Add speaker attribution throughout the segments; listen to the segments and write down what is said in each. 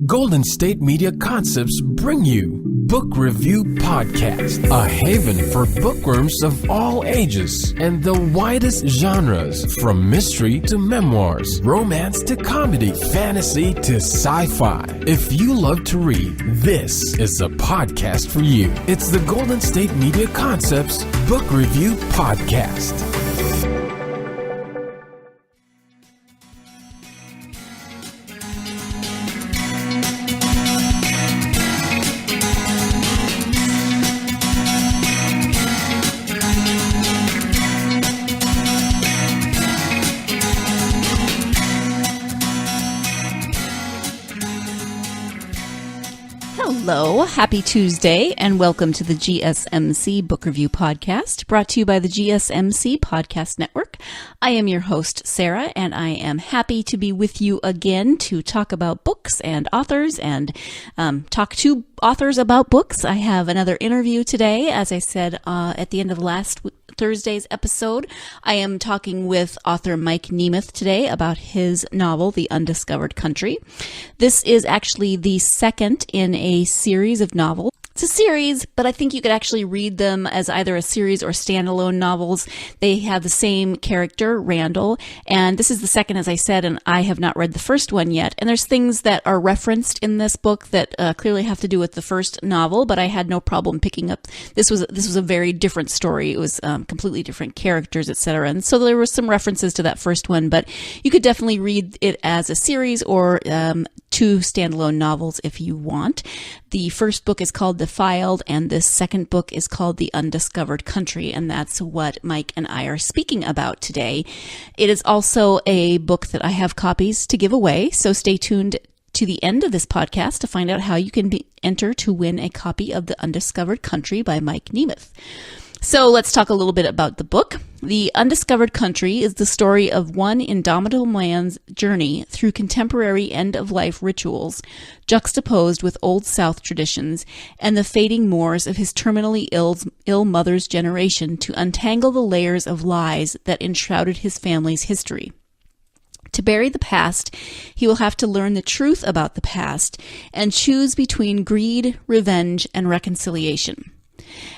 Speaker 1: Golden State Media Concepts bring you Book Review Podcast, a haven for bookworms of all ages and the widest genres, from mystery to memoirs, romance to comedy, fantasy to sci-fi. If you love to read, this is a podcast for you. It's the Golden State Media Concepts Book Review Podcast.
Speaker 2: Hello, happy Tuesday, and welcome to the GSMC Book Review Podcast, brought to you by the GSMC Podcast Network. I am your host, Sarah, and I am happy to be with you again to talk about books and authors and talk to authors about books. I have another interview today, as I said at the end of last Thursday's episode. I am talking with author Mike Nemeth today about his novel, The Undiscovered Country. This is actually the second in a series of novels. It's a series, but I think you could actually read them as either a series or standalone novels. They have the same character, Randle, and this is the second, as I said, and I have not read the first one yet. And there's things that are referenced in this book that clearly have to do with the first novel, but I had no problem picking up. This was a very different story. It was completely different characters, etc. And so there were some references to that first one, but you could definitely read it as a series or two standalone novels if you want. The first book is called Defiled, and this second book is called The Undiscovered Country, and that's what Mike and I are speaking about today. It is also a book that I have copies to give away, so stay tuned to the end of this podcast to find out how you can enter to win a copy of The Undiscovered Country by Mike Nemeth. So let's talk a little bit about the book. The Undiscovered Country is the story of one indomitable man's journey through contemporary end-of-life rituals, juxtaposed with Old South traditions and the fading mores of his terminally ill mother's generation, to untangle the layers of lies that enshrouded his family's history. To bury the past, he will have to learn the truth about the past and choose between greed, revenge, and reconciliation.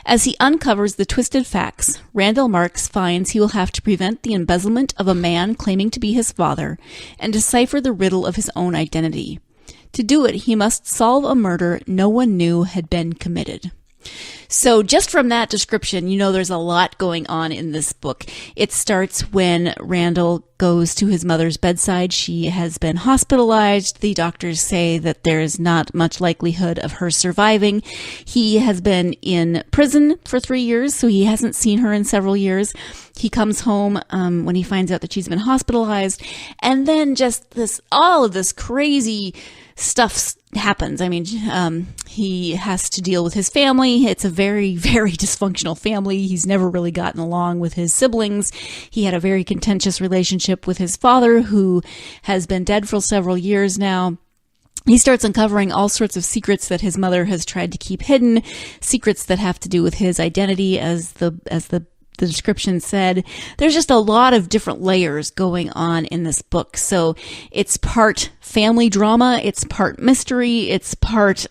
Speaker 2: As he uncovers the twisted facts, Randle Marks finds he will have to prevent the embezzlement of a man claiming to be his father and decipher the riddle of his own identity. To do it, he must solve a murder no one knew had been committed. So just from that description, you know there's a lot going on in this book. It starts when Randle goes to his mother's bedside. She has been hospitalized. The doctors say that there's not much likelihood of her surviving. He has been in prison for 3 years, so he hasn't seen her in several years. He comes home when he finds out that she's been hospitalized, and then just all of this crazy stuff happens. I mean, he has to deal with his family. It's a very, very dysfunctional family. He's never really gotten along with his siblings. He had a very contentious relationship with his father, who has been dead for several years now. He starts uncovering all sorts of secrets that his mother has tried to keep hidden, secrets that have to do with his identity, as the description said. There's just a lot of different layers going on in this book. So it's part family drama, it's part mystery, it's part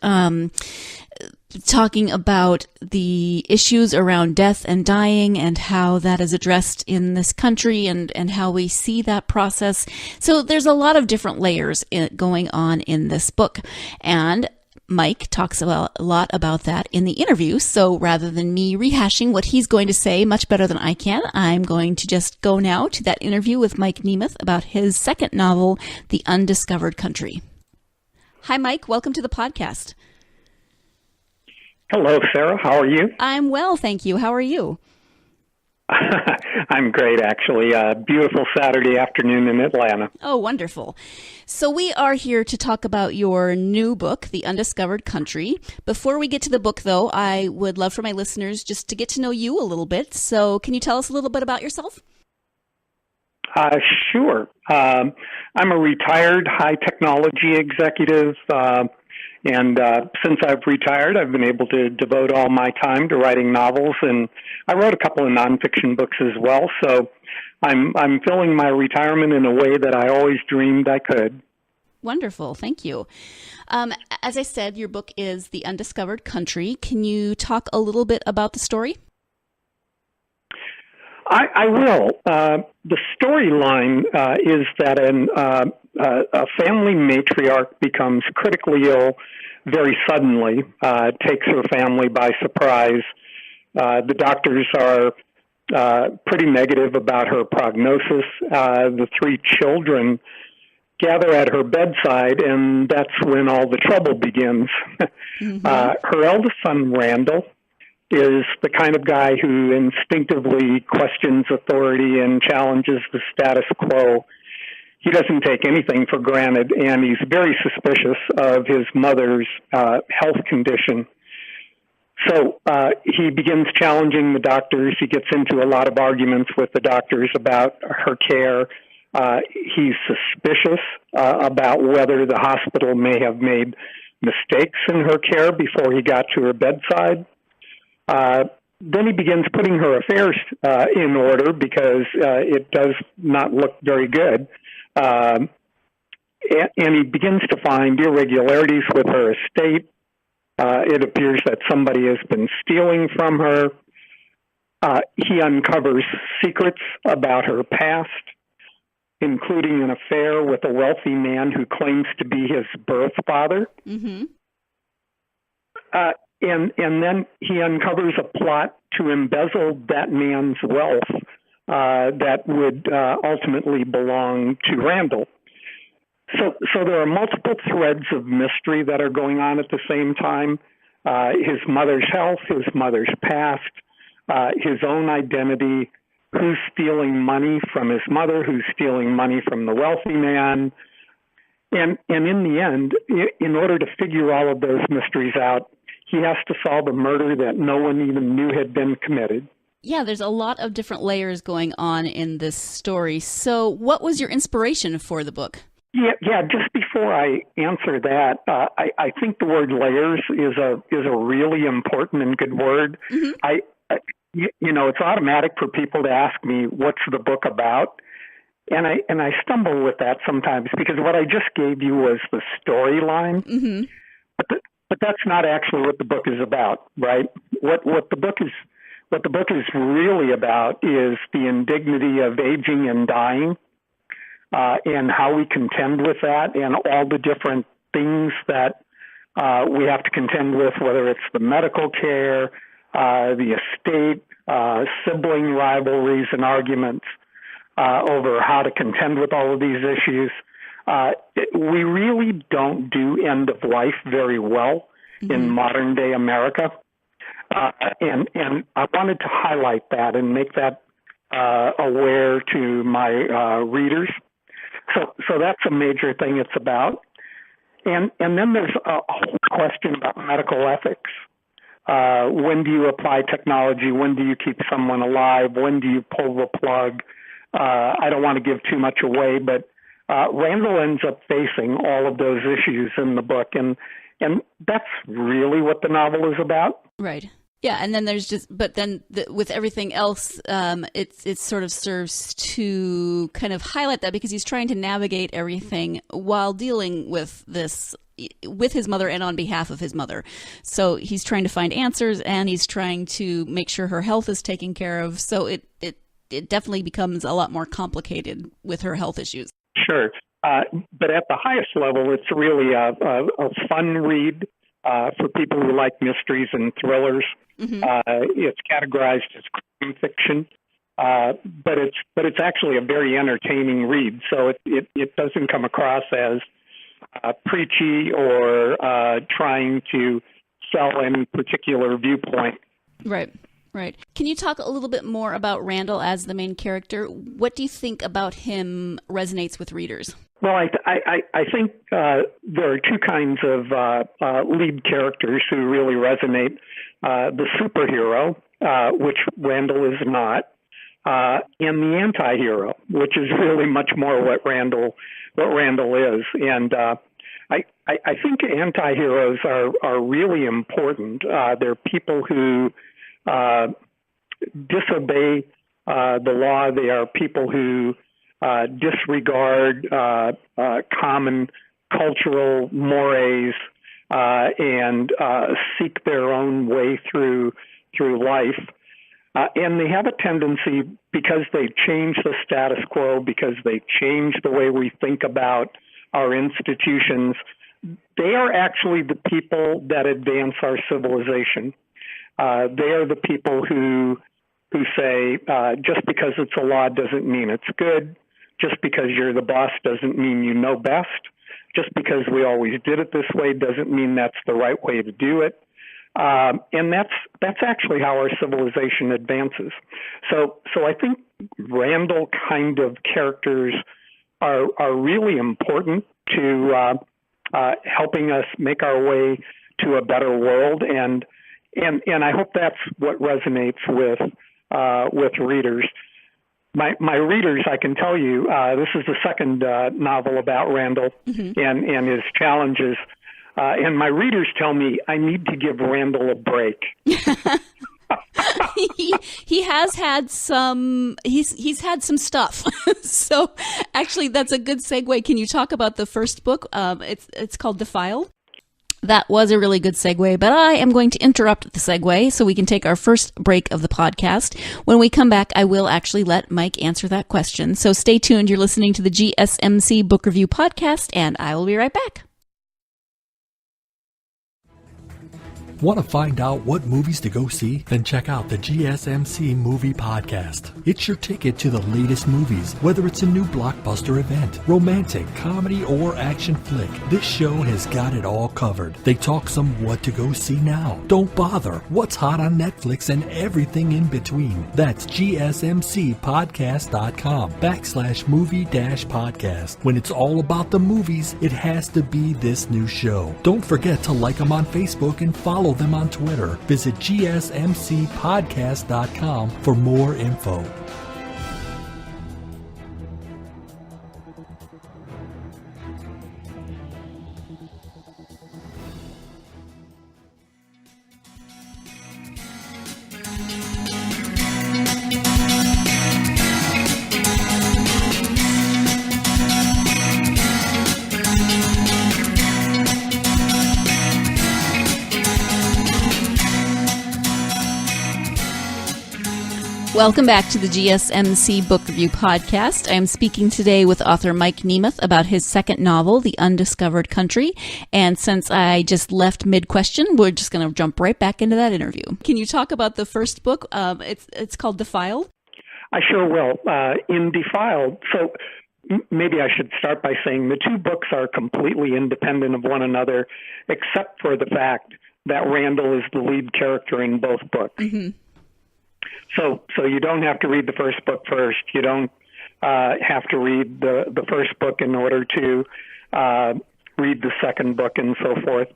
Speaker 2: talking about the issues around death and dying and how that is addressed in this country and how we see that process. So there's a lot of different layers going on in this book. And Mike talks a lot about that in the interview, so rather than me rehashing what he's going to say much better than I can, I'm going to just go now to that interview with Mike Nemeth about his second novel, The Undiscovered Country. Hi, Mike. Welcome to the podcast.
Speaker 3: Hello, Sarah. How are you?
Speaker 2: I'm well, thank you. How are you?
Speaker 3: I'm great, actually. Beautiful Saturday afternoon in Atlanta.
Speaker 2: Oh, wonderful. So we are here to talk about your new book, The Undiscovered Country. Before we get to the book, though, I would love for my listeners just to get to know you a little bit. So can you tell us a little bit about yourself?
Speaker 3: Sure. I'm a retired high technology executive. And since I've retired, I've been able to devote all my time to writing novels, and I wrote a couple of nonfiction books as well. So I'm filling my retirement in a way that I always dreamed I could.
Speaker 2: Wonderful. Thank you. As I said, your book is The Undiscovered Country. Can you talk a little bit about the story?
Speaker 3: I will. The storyline is that a family matriarch becomes critically ill very suddenly, takes her family by surprise. The doctors are pretty negative about her prognosis. The three children gather at her bedside, and that's when all the trouble begins. Mm-hmm. Her eldest son, Randle, is the kind of guy who instinctively questions authority and challenges the status quo. He doesn't take anything for granted, and he's very suspicious of his mother's health condition. So he begins challenging the doctors. He gets into a lot of arguments with the doctors about her care. He's suspicious about whether the hospital may have made mistakes in her care before he got to her bedside. Then he begins putting her affairs in order because it does not look very good. And he begins to find irregularities with her estate. It appears that somebody has been stealing from her. He uncovers secrets about her past, including an affair with a wealthy man who claims to be his birth father. Mm-hmm. And then he uncovers a plot to embezzle that man's wealth that would ultimately belong to Randle. So there are multiple threads of mystery that are going on at the same time. His mother's health, his mother's past, his own identity, who's stealing money from his mother, who's stealing money from the wealthy man. And in the end, in order to figure all of those mysteries out, he has to solve a murder that no one even knew had been committed.
Speaker 2: Yeah, there's a lot of different layers going on in this story. So what was your inspiration for the book?
Speaker 3: Yeah. Just before I answer that, I think the word layers is a really important and good word. Mm-hmm. It's automatic for people to ask me, what's the book about? And I stumble with that sometimes because what I just gave you was the storyline. Mm-hmm. But that's not actually what the book is about, right? What the book is really about is the indignity of aging and dying, and how we contend with that, and all the different things that we have to contend with, whether it's the medical care, the estate, sibling rivalries and arguments over how to contend with all of these issues. We really don't do end of life very well in modern day America. And I wanted to highlight that and make that aware to my readers. So that's a major thing it's about. And then there's a whole question about medical ethics. When do you apply technology? When do you keep someone alive? When do you pull the plug? I don't want to give too much away, but Randle ends up facing all of those issues in the book, and that's really what the novel is about.
Speaker 2: Right. Yeah, and then with everything else, it sort of serves to kind of highlight that because he's trying to navigate everything while dealing with this with his mother and on behalf of his mother. So he's trying to find answers, and he's trying to make sure her health is taken care of. So it definitely becomes a lot more complicated with her health issues.
Speaker 3: Sure. But at the highest level, it's really a fun read for people who like mysteries and thrillers. Mm-hmm. It's categorized as crime fiction, but it's actually a very entertaining read. So it doesn't come across as preachy or trying to sell any particular viewpoint.
Speaker 2: Right. Right. Can you talk a little bit more about Randle as the main character? What do you think about him resonates with readers?
Speaker 3: Well, I think there are two kinds of lead characters who really resonate. The superhero, which Randle is not, and the anti-hero, which is really much more what Randle is. And I think anti-heroes are really important. They're people who disobey the law. They are people who disregard common cultural mores and seek their own way through life. And they have a tendency, because they change the status quo, because they change the way we think about our institutions, they are actually the people that advance our civilization. They are the people who say, just because it's a law doesn't mean it's good. Just because you're the boss doesn't mean you know best. Just because we always did it this way doesn't mean that's the right way to do it. And that's actually how our civilization advances. So I think Randle kind of characters are really important to helping us make our way to a better world, and I hope that's what resonates with readers. My readers, I can tell you, this is the second novel about Randle and his challenges. And my readers tell me I need to give Randle a break.
Speaker 2: he has had some. He's had some stuff. So actually, that's a good segue. Can you talk about the first book? It's called Defiled. That was a really good segue, but I am going to interrupt the segue so we can take our first break of the podcast. When we come back, I will actually let Mike answer that question. So stay tuned. You're listening to the GSMC Book Review Podcast, and I will be right back.
Speaker 4: Want to find out what movies to go see? Then check out the GSMC Movie Podcast. It's your ticket to the latest movies, whether it's a new blockbuster event, romantic, comedy, or action flick. This show has got it all covered. They talk some what to go see now, don't bother, what's hot on Netflix, and everything in between. That's gsmcpodcast.com/movie-podcast. When it's all about the movies, it has to be this new show. Don't forget to like them on Facebook and follow them on Twitter. Visit gsmcpodcast.com for more info.
Speaker 2: Welcome back to the GSMC Book Review Podcast. I am speaking today with author Mike Nemeth about his second novel, The Undiscovered Country. And since I just left mid-question, we're just going to jump right back into that interview. Can you talk about the first book? It's called Defiled.
Speaker 3: I sure will. In Defiled, so maybe I should start by saying the two books are completely independent of one another, except for the fact that Randle is the lead character in both books. Mm-hmm. So you don't have to read the first book first. You don't have to read the first book in order to read the second book and so forth.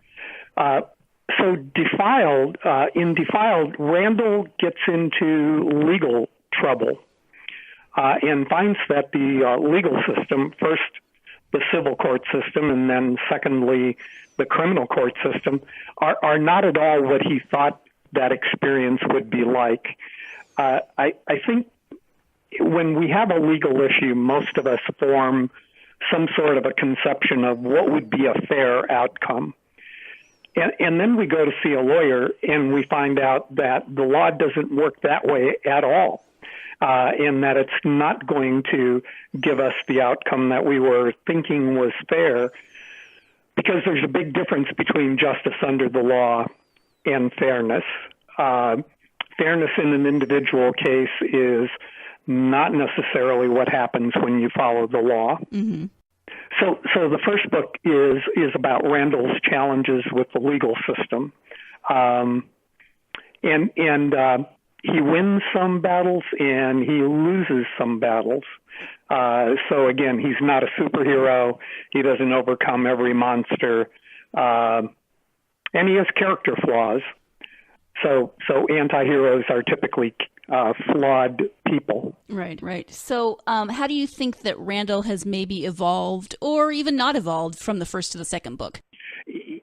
Speaker 3: So Defiled, in Defiled, Randle gets into legal trouble and finds that the legal system, first the civil court system and then secondly the criminal court system, are not at all what he thought that experience would be like. I think when we have a legal issue, most of us form some sort of a conception of what would be a fair outcome. And then we go to see a lawyer and we find out that the law doesn't work that way at all, and that it's not going to give us the outcome that we were thinking was fair, because there's a big difference between justice under the law and fairness. Fairness in an individual case is not necessarily what happens when you follow the law. Mm-hmm. So the first book is about Randle's challenges with the legal system, and he wins some battles and he loses some battles. So again, he's not a superhero. He doesn't overcome every monster, and he has character flaws. So anti-heroes are typically flawed people.
Speaker 2: Right. So how do you think that Randle has maybe evolved or even not evolved from the first to the second book?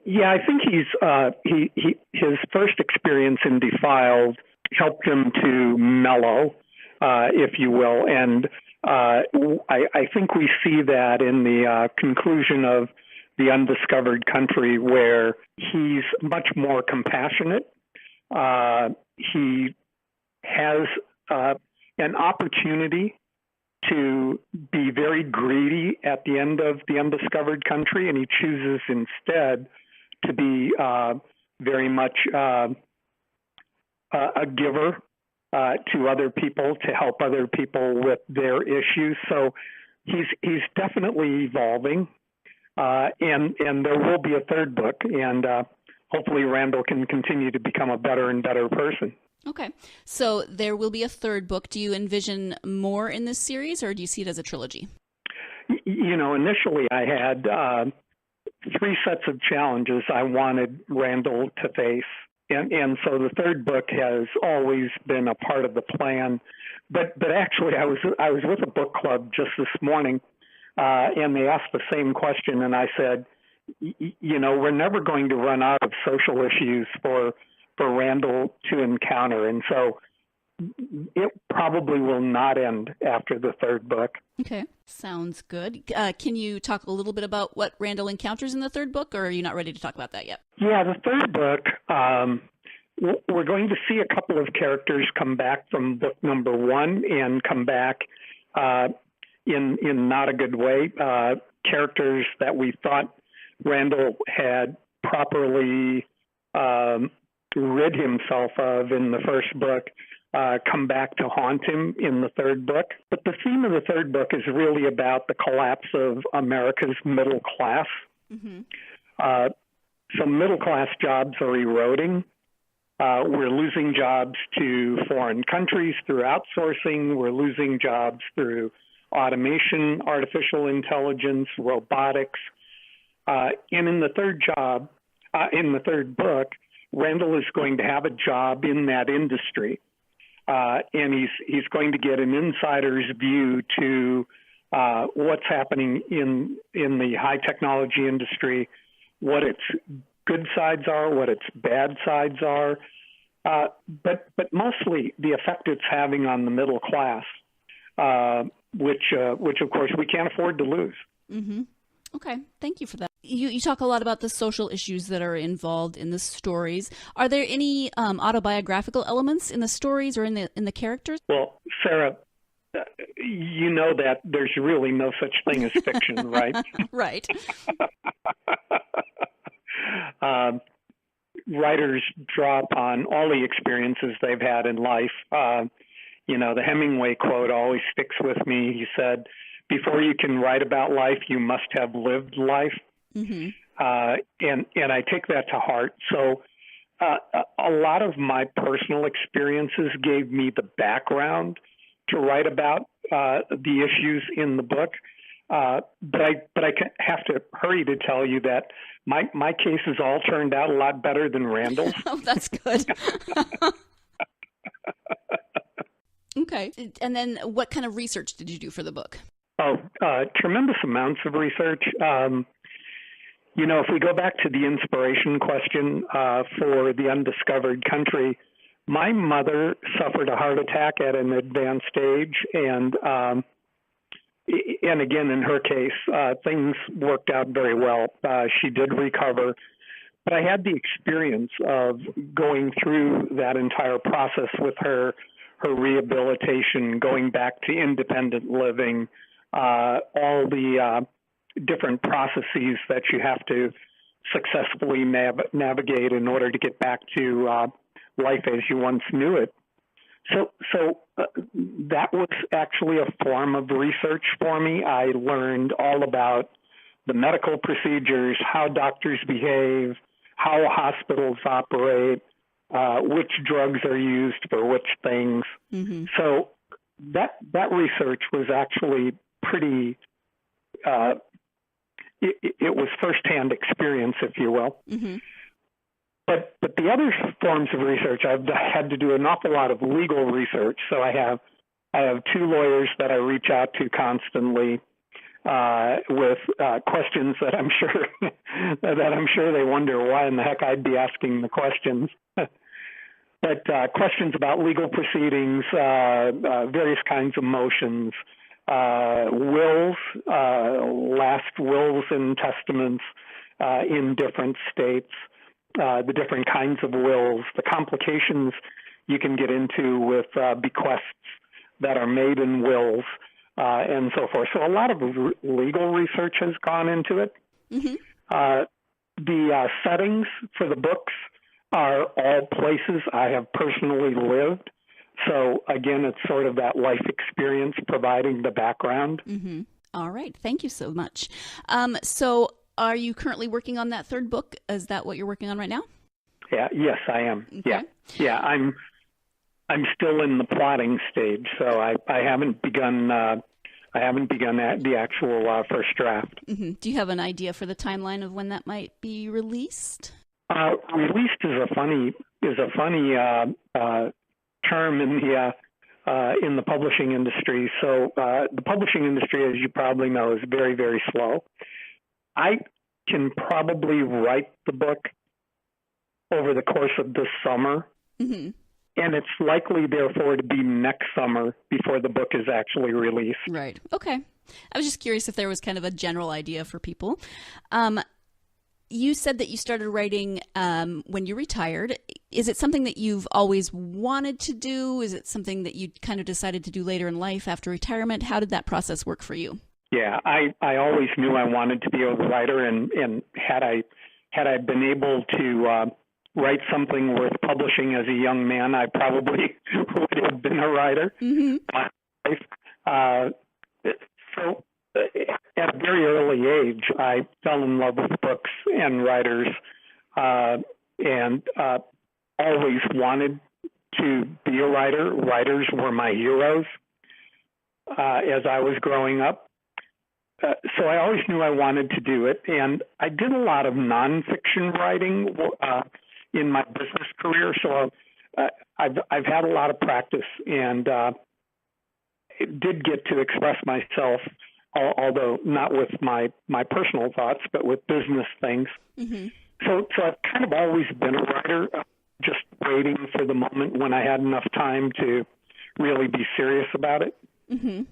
Speaker 3: Yeah, I think his first experience in Defiled helped him to mellow, if you will. And I think we see that in the conclusion of the Undiscovered Country, where he's much more compassionate. He has an opportunity to be very greedy at the end of the Undiscovered Country, and he chooses instead to be very much a giver to other people, to help other people with their issues. So he's definitely evolving, and there will be a third book, and hopefully Randle can continue to become a better and better person.
Speaker 2: Okay. So there will be a third book. Do you envision more in this series, or do you see it as a trilogy?
Speaker 3: Initially I had 3 sets of challenges I wanted Randle to face. And so the third book has always been a part of the plan. But actually I was with a book club just this morning, and they asked the same question, and I said, we're never going to run out of social issues for Randle to encounter, and so it probably will not end after the third book.
Speaker 2: Okay, sounds good. Can you talk a little bit about what Randle encounters in the third book, or are you not ready to talk about that yet?
Speaker 3: Yeah, the third book, we're going to see a couple of characters come back from book number 1 and come back in not a good way. Characters that we thought Randle had properly rid himself of in the first book come back to haunt him in the third book. But the theme of the third book is really about the collapse of America's middle class. Mm-hmm. So middle class jobs are eroding. We're losing jobs to foreign countries through outsourcing. We're losing jobs through automation, artificial intelligence, robotics. And in the third book, Randle is going to have a job in that industry, and he's going to get an insider's view to what's happening in the high technology industry, what its good sides are, what its bad sides are, but mostly the effect it's having on the middle class, which of course we can't afford to lose.
Speaker 2: Mm-hmm. Okay, thank you for that. You talk a lot about the social issues that are involved in the stories. Are there any autobiographical elements in the stories or in the characters?
Speaker 3: Well, Sarah, you know that there's really no such thing as fiction, right?
Speaker 2: Right.
Speaker 3: Writers draw upon all the experiences they've had in life. The Hemingway quote always sticks with me. He said, "Before you can write about life, you must have lived life." Mm-hmm. And I take that to heart. So a lot of my personal experiences gave me the background to write about the issues in the book. But I have to hurry to tell you that my cases all turned out a lot better than Randle's.
Speaker 2: Oh, that's good. Okay. And then what kind of research did you do for the book?
Speaker 3: Oh, tremendous amounts of research. If we go back to the inspiration question for the Undiscovered Country, my mother suffered a heart attack at an advanced stage, and again, in her case, things worked out very well. She did recover, but I had the experience of going through that entire process with her rehabilitation, going back to independent living, all the different processes that you have to successfully navigate in order to get back to life as you once knew it. So that was actually a form of research for me. I learned all about the medical procedures, how doctors behave, how hospitals operate, which drugs are used for which things. Mm-hmm. So that research was actually pretty, it was firsthand experience, if you will. Mm-hmm. But the other forms of research, I've had to do an awful lot of legal research. So I have 2 lawyers that I reach out to constantly with questions that I'm sure they wonder why in the heck I'd be asking the questions. But questions about legal proceedings, various kinds of motions, wills, last wills and testaments in different states, the different kinds of wills, the complications you can get into with bequests that are made in wills, and so forth. So a lot of legal research has gone into it. Mm-hmm. The settings for the books are all places I have personally lived. So again, it's sort of that life experience providing the background.
Speaker 2: Mm-hmm. All right. Thank you so much. So are you currently working on that third book? Is that what you're working on right now?
Speaker 3: Yeah. Yes, I am.
Speaker 2: Okay.
Speaker 3: Yeah. I'm still in the plotting stage, so I haven't begun. The actual first draft.
Speaker 2: Mm-hmm. Do you have an idea for the timeline of when that might be released?
Speaker 3: Released is a funny term in the publishing industry. So the publishing industry, as you probably know, is very, very slow. I can probably write the book over the course of this summer, mm-hmm. and it's likely, therefore, to be next summer before the book is actually released.
Speaker 2: Right. Okay. I was just curious if there was kind of a general idea for people. You said that you started writing when you retired. Is it something that you've always wanted to do? Is it something that you kind of decided to do later in life after retirement? How did that process work for you?
Speaker 3: Yeah, I always knew I wanted to be a writer, and had I been able to write something worth publishing as a young man, I probably would have been a writer. Mm-hmm. So at a very early age, I fell in love with books and writers, and always wanted to be a writer. Writers were my heroes as I was growing up. So I always knew I wanted to do it, and I did a lot of nonfiction writing in my business career. So I've had a lot of practice, and did get to express myself, although not with my personal thoughts, but with business things. Mm-hmm. So I've kind of always been a writer, just waiting for the moment when I had enough time to really be serious about it.
Speaker 2: Mm-hmm.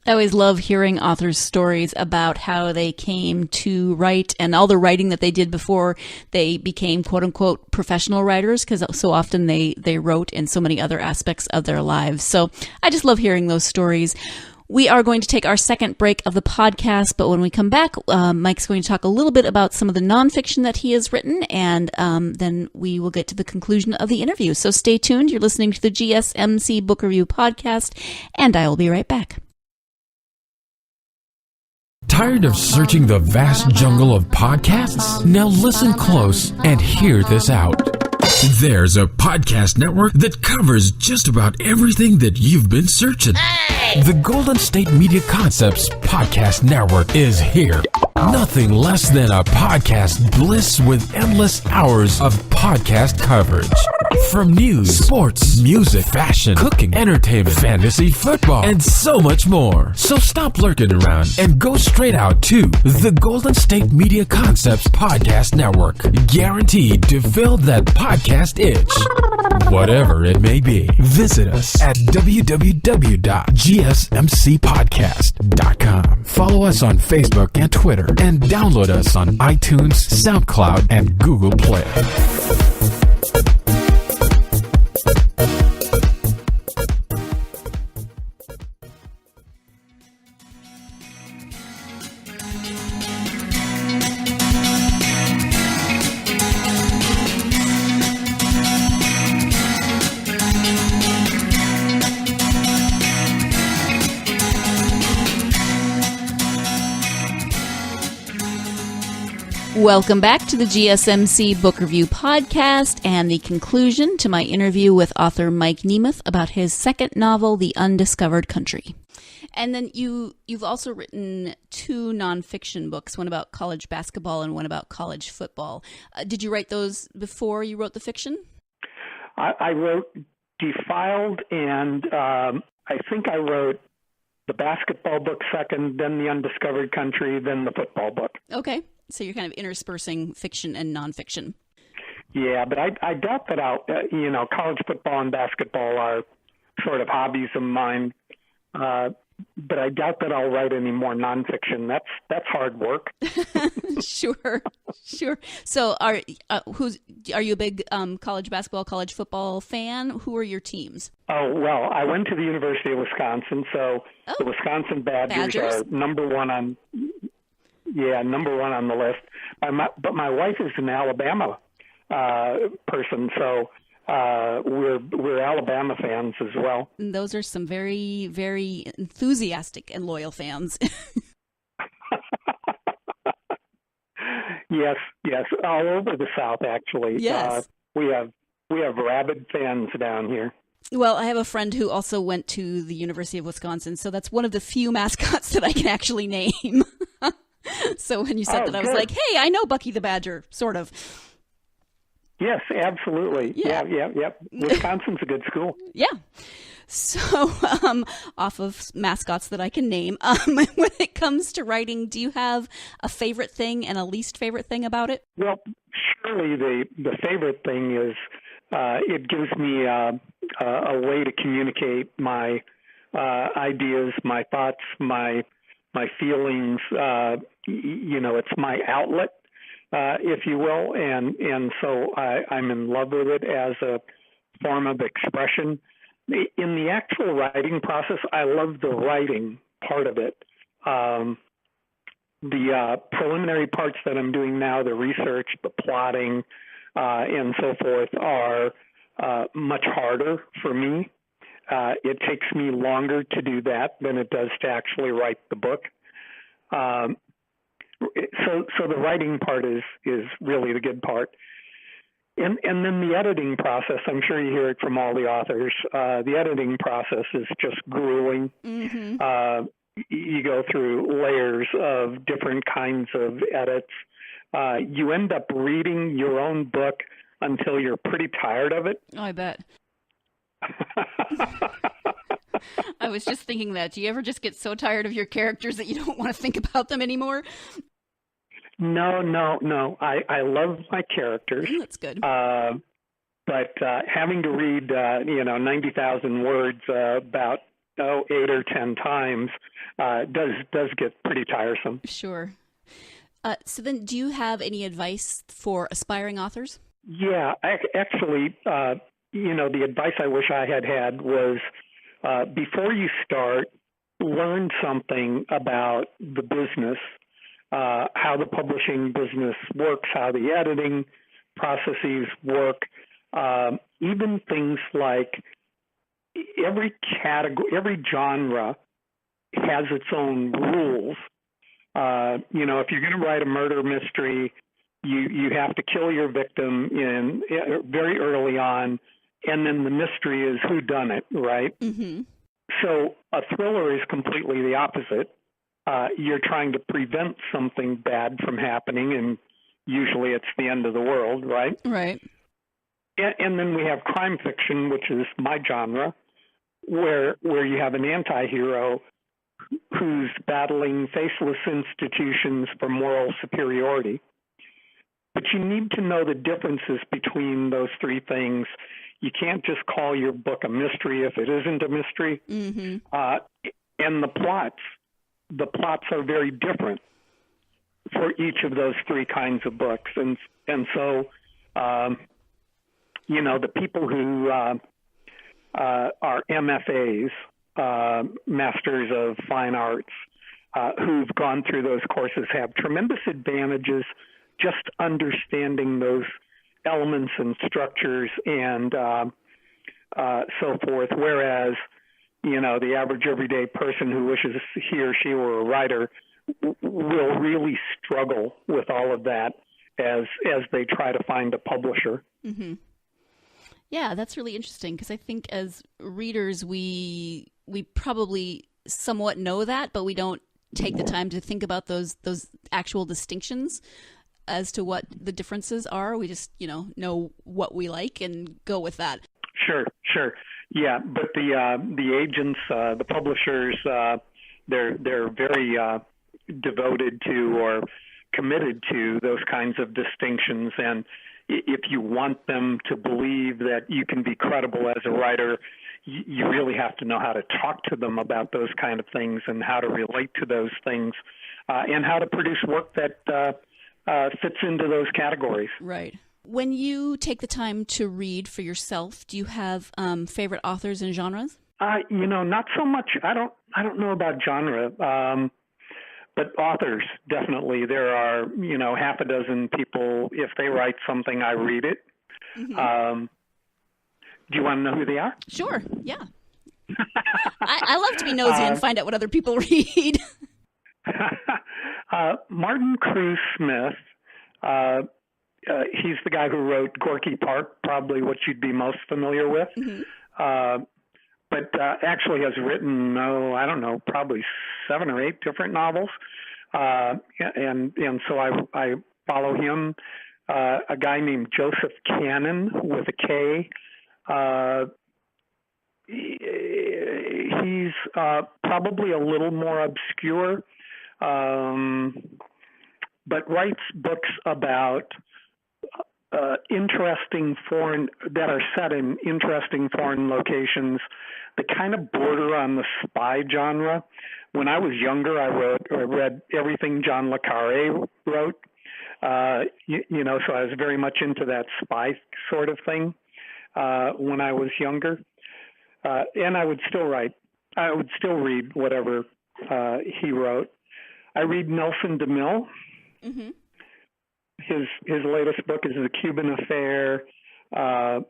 Speaker 2: I always love hearing authors' stories about how they came to write and all the writing that they did before they became quote unquote professional writers, because so often they wrote in so many other aspects of their lives. So I just love hearing those stories. We are going to take our second break of the podcast, but when we come back, Mike's going to talk a little bit about some of the nonfiction that he has written, and then we will get to the conclusion of the interview. So stay tuned. You're listening to the GSMC Book Review Podcast, and I will be right back.
Speaker 1: Tired of searching the vast jungle of podcasts? Now listen close and hear this out. There's a podcast network that covers just about everything that you've been searching. Hey! The Golden State Media Concepts Podcast Network is here. Nothing less than a podcast bliss with endless hours of podcast coverage. From news, sports, music, fashion, cooking, entertainment, fantasy, football, and so much more. So stop lurking around and go straight out to the Golden State Media Concepts Podcast Network. Guaranteed to fill that podcast itch. Whatever it may be, visit us at www.gsmcpodcast.com. Follow us on Facebook and Twitter, and download us on iTunes, SoundCloud, and Google Play.
Speaker 2: Welcome back to the GSMC Book Review Podcast and the conclusion to my interview with author Mike Nemeth about his second novel, The Undiscovered Country. And then you've also written two nonfiction books, one about college basketball and one about college football. Did you write those before you wrote the fiction?
Speaker 3: I wrote Defiled, and I think I wrote the basketball book second, then The Undiscovered Country, then the football book.
Speaker 2: Okay. So you're kind of interspersing fiction and nonfiction.
Speaker 3: Yeah, but I doubt that college football and basketball are sort of hobbies of mine. but I doubt that I'll write any more nonfiction. That's hard work.
Speaker 2: Sure. So, are you a big college basketball, college football fan? Who are your teams?
Speaker 3: Oh, well, I went to the University of Wisconsin, so the Wisconsin Badgers are number one on the list. But my wife is an Alabama person, so we're Alabama fans as well.
Speaker 2: And those are some very, very enthusiastic and loyal fans.
Speaker 3: Yes, all over the South, actually.
Speaker 2: Yes.
Speaker 3: We have rabid fans down here.
Speaker 2: Well, I have a friend who also went to the University of Wisconsin, so that's one of the few mascots that I can actually name. So when you said that, I was like, hey, I know Bucky the Badger, sort of.
Speaker 3: Yes, absolutely. Yeah. Wisconsin's a good school.
Speaker 2: Yeah. So, off of mascots that I can name, when it comes to writing, do you have a favorite thing and a least favorite thing about it?
Speaker 3: Well, surely the favorite thing is it gives me a way to communicate my ideas, my thoughts, my feelings. It's my outlet, if you will, and so I'm in love with it as a form of expression. In the actual writing process, I love the writing part of it. The preliminary parts that I'm doing now, the research, the plotting, and so forth, are much harder for me. It takes me longer to do that than it does to actually write the book. So the writing part is really the good part. And then the editing process, I'm sure you hear it from all the authors, the editing process is just grueling. Mm-hmm. You go through layers of different kinds of edits. You end up reading your own book until you're pretty tired of it.
Speaker 2: Oh, I bet. I was just thinking that. Do you ever just get so tired of your characters that you don't want to think about them anymore?
Speaker 3: No. I love my characters.
Speaker 2: That's good.
Speaker 3: But having to read, 90,000 words about 8 or 10 times does get pretty tiresome.
Speaker 2: Sure. So then, do you have any advice for aspiring authors?
Speaker 3: Yeah, actually, the advice I wish I had was before you start, learn something about the business. How the publishing business works, how the editing processes work, even things like every category, every genre has its own rules. If you're going to write a murder mystery, you have to kill your victim very early on, and then the mystery is who done it, right? Mm-hmm. So a thriller is completely the opposite. You're trying to prevent something bad from happening, and usually it's the end of the world, right?
Speaker 2: Right.
Speaker 3: And then we have crime fiction, which is my genre, where you have an anti-hero who's battling faceless institutions for moral superiority. But you need to know the differences between those three things. You can't just call your book a mystery if it isn't a mystery. Mm-hmm. And the plots are very different for each of those three kinds of books. And so, the people who are MFAs, Masters of Fine Arts, who've gone through those courses have tremendous advantages just understanding those elements and structures and so forth, whereas the average everyday person who wishes he or she were a writer will really struggle with all of that as they try to find a publisher.
Speaker 2: Mm-hmm. Yeah, that's really interesting because I think as readers we probably somewhat know that, but we don't take the time to think about those actual distinctions as to what the differences are. We just know what we like and go with that.
Speaker 3: Sure. Yeah, but the agents, the publishers, they're very devoted to or committed to those kinds of distinctions, and if you want them to believe that you can be credible as a writer, you really have to know how to talk to them about those kind of things and how to relate to those things, and how to produce work that fits into those categories.
Speaker 2: Right. When you take the time to read for yourself, do you have favorite authors and genres?
Speaker 3: Not so much. I don't know about genre, but authors, definitely. There are, half a dozen people, if they write something, I read it. Mm-hmm. Do you want to know who they are?
Speaker 2: Sure, yeah. I love to be nosy and find out what other people read.
Speaker 3: Martin Cruz Smith, he's the guy who wrote Gorky Park, probably what you'd be most familiar with. Mm-hmm. But actually has written, probably 7 or 8 different novels. And so I follow him. A guy named Joseph Cannon with a K. He's probably a little more obscure, but writes books about that are set in interesting foreign locations that kind of border on the spy genre. When I was younger, I read everything John le Carre wrote, so I was very much into that spy sort of thing when I was younger. And I would still read whatever he wrote. I read Nelson DeMille. Mm-hmm. His latest book is The Cuban Affair,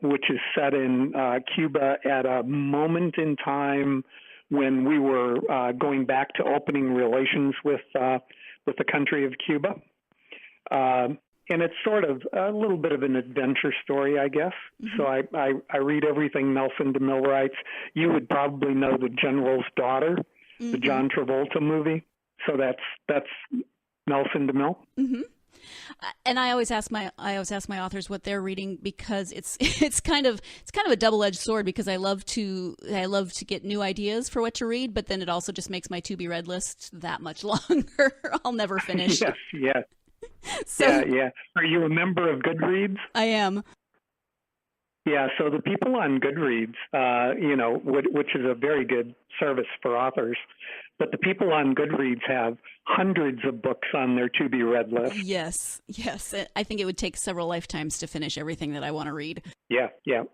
Speaker 3: which is set in Cuba at a moment in time when we were going back to opening relations with the country of Cuba. And it's sort of a little bit of an adventure story, I guess. Mm-hmm. So I read everything Nelson DeMille writes. You would probably know The General's Daughter, mm-hmm. the John Travolta movie. So that's Nelson DeMille. Mm-hmm.
Speaker 2: And I always ask my authors what they're reading, because it's kind of a double-edged sword, because I love to get new ideas for what to read, but then it also just makes my to-be-read list that much longer. I'll never finish.
Speaker 3: Yes.
Speaker 2: So,
Speaker 3: yeah. Are you a member of Goodreads?
Speaker 2: I am.
Speaker 3: Yeah, so the people on Goodreads, which is a very good service for authors, but the people on Goodreads have hundreds of books on their to-be-read list.
Speaker 2: Yes. I think it would take several lifetimes to finish everything that I want to read.
Speaker 3: Yeah.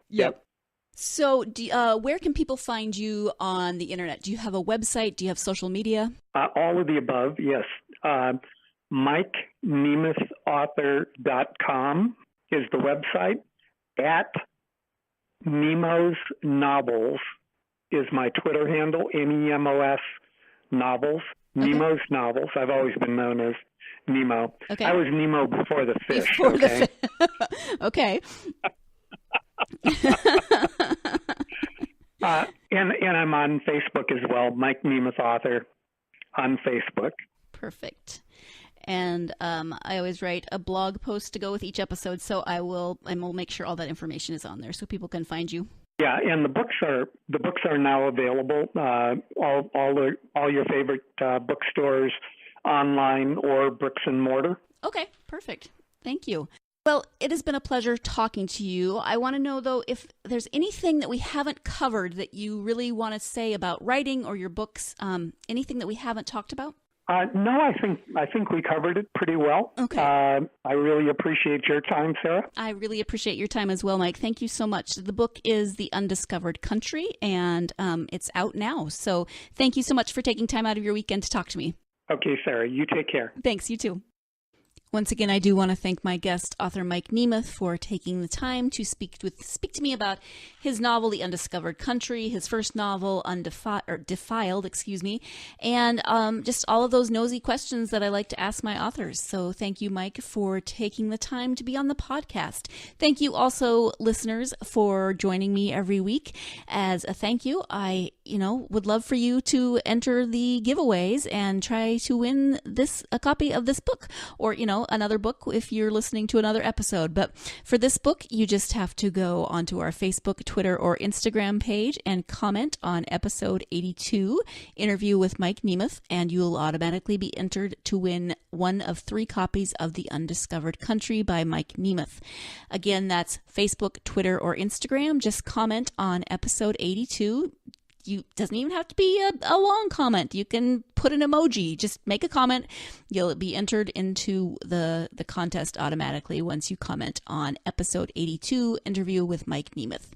Speaker 2: Yep. So where can people find you on the internet? Do you have a website? Do you have social media?
Speaker 3: All of the above, yes. MikeNemethAuthor.com is the website. At Nemo's Novels is my Twitter handle, NEMOS Novels. Okay. Nemo's Novels. I've always been known as Nemo.
Speaker 2: Okay.
Speaker 3: I was Nemo before the fish.
Speaker 2: Okay.
Speaker 3: And I'm on Facebook as well, Mike Nemeth Author on Facebook.
Speaker 2: Perfect. And I always write a blog post to go with each episode, so I will make sure all that information is on there so people can find you.
Speaker 3: Yeah, and the books are now available. All your favorite bookstores, online or bricks and mortar.
Speaker 2: Okay, perfect. Thank you. Well, it has been a pleasure talking to you. I want to know, though, if there's anything that we haven't covered that you really want to say about writing or your books, anything that we haven't talked about?
Speaker 3: No, I think we covered it pretty well.
Speaker 2: Okay.
Speaker 3: I really appreciate your time, Sarah.
Speaker 2: I really appreciate your time as well, Mike. Thank you so much. The book is The Undiscovered Country, and it's out now. So thank you so much for taking time out of your weekend to talk to me.
Speaker 3: Okay, Sarah. You take care.
Speaker 2: Thanks. You too. Once again, I do want to thank my guest, author Mike Nemeth, for taking the time to speak to me about his novel, The Undiscovered Country, his first novel, Defiled, and just all of those nosy questions that I like to ask my authors. So thank you, Mike, for taking the time to be on the podcast. Thank you also, listeners, for joining me every week. As a thank you, I would love for you to enter the giveaways and try to win a copy of this book, or another book if you're listening to another episode. But for this book, you just have to go onto our Facebook, Twitter, or Instagram page and comment on episode 82, Interview with Mike Nemeth, and you'll automatically be entered to win one of 3 copies of The Undiscovered Country by Mike Nemeth. Again, that's Facebook, Twitter, or Instagram. Just comment on episode 82. Doesn't even have to be a long comment. You can put an emoji. Just make a comment. You'll be entered into the contest automatically once you comment on episode 82, Interview with Mike Nemeth.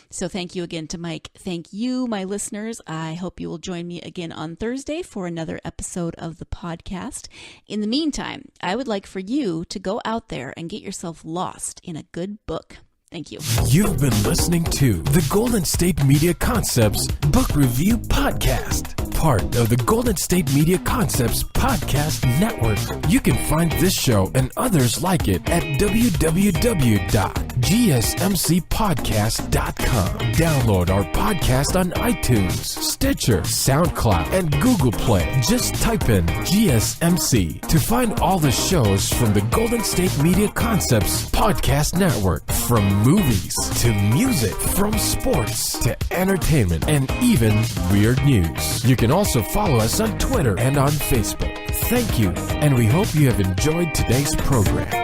Speaker 2: So thank you again to Mike. Thank you, my listeners. I hope you will join me again on Thursday for another episode of the podcast. In the meantime, I would like for you to go out there and get yourself lost in a good book. Thank you.
Speaker 1: You've been listening to the Golden State Media Concepts Book Review Podcast, part of the Golden State Media Concepts Podcast Network. You can find this show and others like it at www.gsmcpodcast.com. Download our podcast on iTunes, Stitcher, SoundCloud, and Google Play. Just type in GSMC to find all the shows from the Golden State Media Concepts Podcast Network, from movies to music, from sports to entertainment, and even weird news. You can also follow us on Twitter and on Facebook. Thank you, and we hope you have enjoyed today's program.